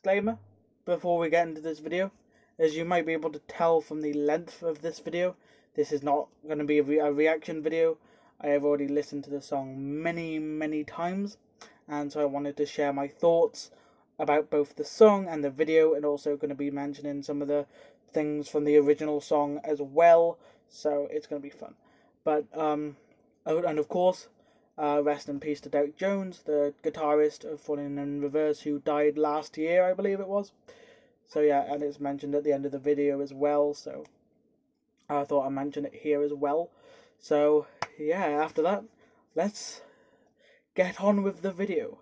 disclaimer before we get into this video. As you might be able to tell from the length of this video, this is not going to be a reaction video. I have already listened to the song many times, and so I wanted to share my thoughts about both the song and the video, and also going to be mentioning some of the things from the original song as well, so it's going to be fun. But, and of course, rest in peace to Derek Jones, the guitarist of Falling in Reverse, who died last year, I believe it was. So yeah, and it's mentioned at the end of the video as well, so I thought I'd mention it here as well. So yeah, after that, let's get on with the video.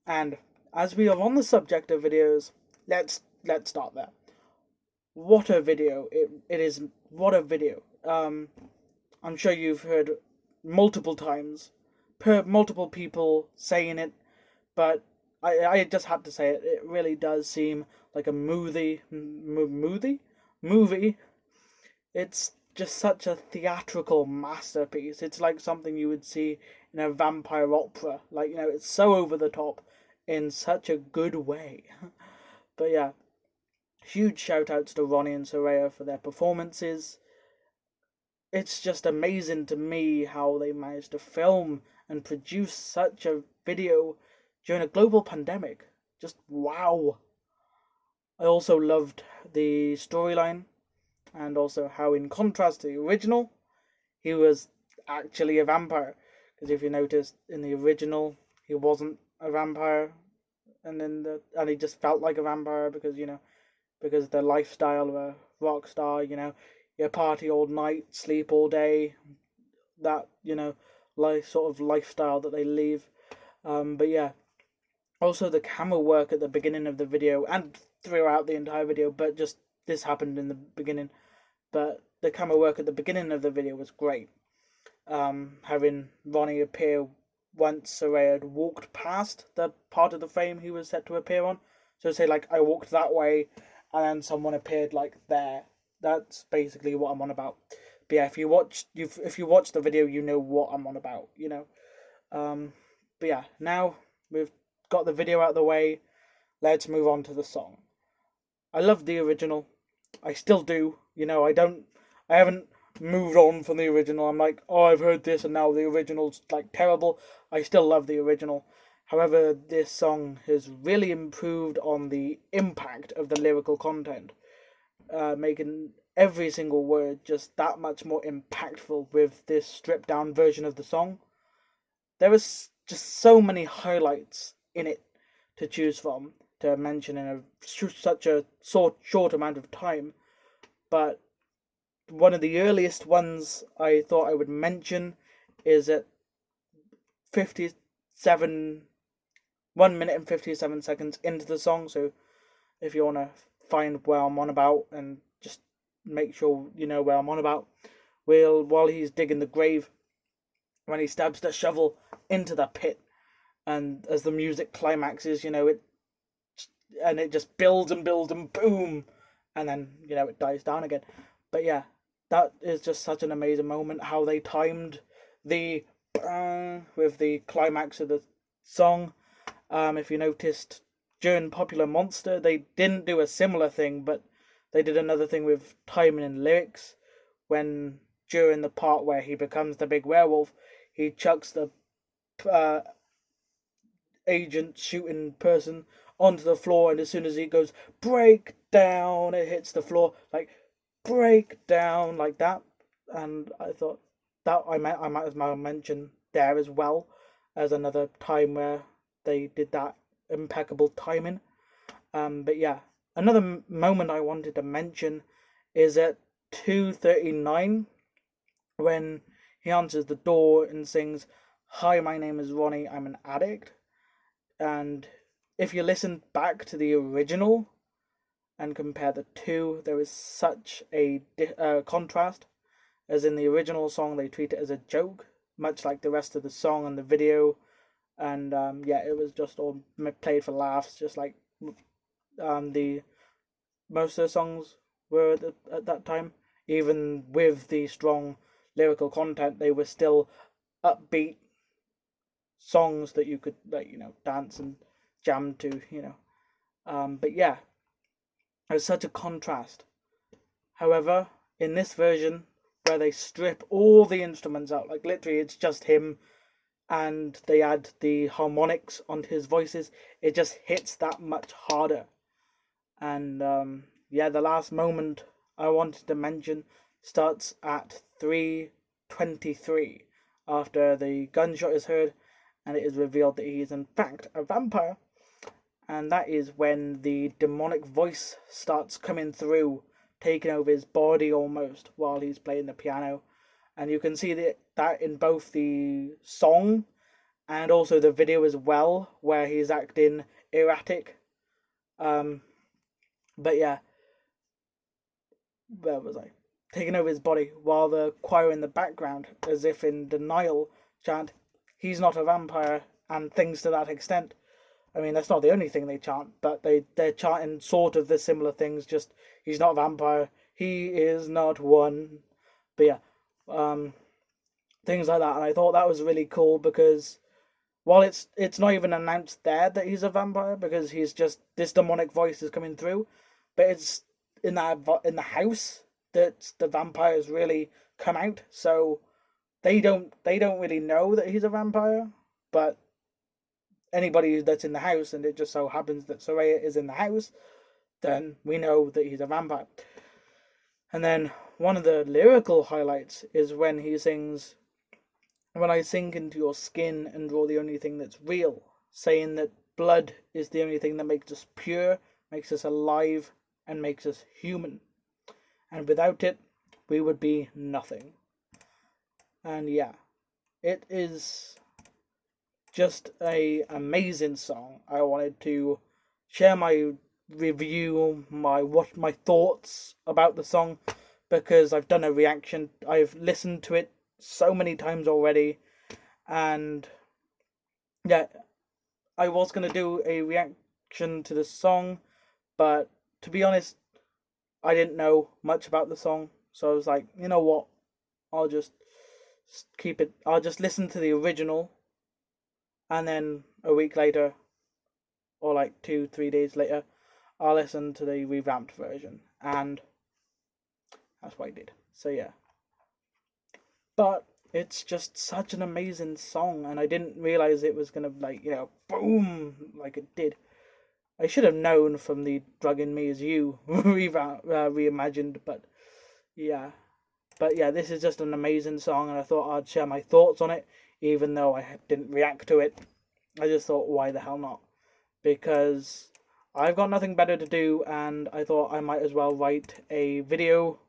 And as we are on the subject of videos, let's start there. What a video it is! What a video! I'm sure you've heard multiple times, multiple people saying it, but I just had to say it. It really does seem like a movie. It's just such a theatrical masterpiece. It's like something you would see in a vampire opera. Like, you know, it's so over the top in such a good way. But yeah, huge shout outs to Ronnie and Soraya for their performances. It's just amazing to me how they managed to film and produce such a video during a global pandemic. Just wow. I also loved the storyline, and also how, in contrast to the original, he was actually a vampire. Because if you noticed, in the original, he wasn't a vampire, and he just felt like a vampire because, you know, because the lifestyle of a rock star, you know, you party all night, sleep all day, that, you know, sort of lifestyle that they leave. But yeah, also the camera work at the beginning of the video and throughout the entire video, but just this happened in the beginning. But the camera work at the beginning of the video was great. Having Ronnie appear once Soraya had walked past the part of the frame he was set to appear on. So say like I walked that way, and then someone appeared like there. That's basically what I'm on about. But yeah, if you watch the video, you know what I'm on about. You know. But yeah, now we've got the video out of the way. Let's move on to the song. I love the original. I still do. You know, I haven't moved on from the original. I'm like, oh, I've heard this and now the original's like terrible. I still love the original. However, this song has really improved on the impact of the lyrical content, making every single word just that much more impactful with this stripped down version of the song. There is just so many highlights in it to choose from, to mention in such a short amount of time. But one of the earliest ones I thought I would mention is at 1 minute and 57 seconds into the song. So if you want to find where I'm on about and just make sure you know where I'm on about, while he's digging the grave, when he stabs the shovel into the pit, and as the music climaxes, you know, it just builds and boom, and then, you know, it dies down again. But yeah, that is just such an amazing moment, how they timed the with the climax of the song. If you noticed, during Popular Monster, they didn't do a similar thing, but they did another thing with timing and lyrics, when during the part where he becomes the big werewolf, he chucks the agent shooting person onto the floor, and as soon as he goes break down, it hits the floor, like break down, like that. And I thought that I might as well mention there as well as another time where they did that impeccable timing. But yeah, another moment I wanted to mention is at 2:39, when he answers the door and sings, "Hi, my name is Ronnie, I'm an addict." And if you listen back to the original and compare the two, there is such a contrast. As in the original song, they treat it as a joke, much like the rest of the song and the video. And yeah, it was just all played for laughs, just like the most of the songs were at that time. Even with the strong lyrical content, they were still upbeat songs that you could, like, you know, dance and jam to, you know. But yeah, it's such a contrast. However, in this version, where they strip all the instruments out, like literally it's just him, and they add the harmonics onto his voices, it just hits that much harder. And yeah, the last moment I wanted to mention starts at 3:23 after the gunshot is heard and it is revealed that he is in fact a vampire. And that is when the demonic voice starts coming through, taking over his body almost while he's playing the piano. And you can see that in both the song and also the video as well, where he's acting erratic. But yeah, where was I? Taking over his body while the choir in the background, as if in denial, chant, "He's not a vampire," and things to that extent. I mean, that's not the only thing they chant, but they're chanting sort of the similar things, just, "He's not a vampire, he is not one." But yeah, things like that. And I thought that was really cool because while it's not even announced there that he's a vampire, because he's just, this demonic voice is coming through, but it's in the house that the vampires really come out. So they don't really know that he's a vampire, but anybody that's in the house, and it just so happens that Soraya is in the house, then we know that he's a vampire. And then one of the lyrical highlights is when he sings, "When I sink into your skin and draw the only thing that's real," saying that blood is the only thing that makes us pure, makes us alive, and makes us human. And without it, we would be nothing. And yeah, it is just a amazing song. I wanted to share my review, my thoughts about the song, because I've done a reaction. I've listened to it so many times already, and yeah, I was gonna do a reaction to the song, but to be honest, I didn't know much about the song, so I was like, you know what, I'll just keep it. I'll just listen to the original, and then a week later, or like 2-3 days later, I'll listen to the revamped version, and that's what I did. So yeah, but it's just such an amazing song, and I didn't realize it was gonna, like, boom like it did. I should have known from the "Drug in Me Is You" reimagined, but yeah. But yeah, this is just an amazing song, and I thought I'd share my thoughts on it, even though I didn't react to it. I just thought, why the hell not? Because I've got nothing better to do, and I thought I might as well write a video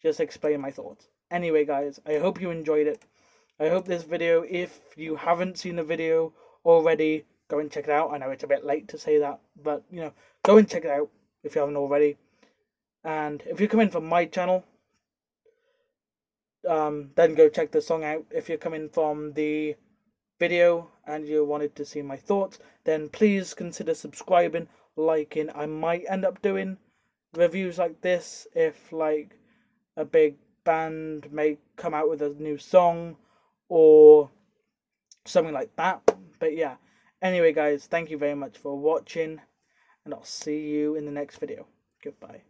just explain my thoughts. Anyway, guys, I hope you enjoyed it. I hope this video, if you haven't seen the video already, go and check it out. I know it's a bit late to say that, but, go and check it out if you haven't already. And if you come in from my channel, then go check the song out. If you're coming from the video and you wanted to see my thoughts, then please consider subscribing, liking. I might end up doing reviews like this if, like, a big band may come out with a new song or something like that. But yeah, anyway, guys, thank you very much for watching, and I'll see you in the next video. Goodbye.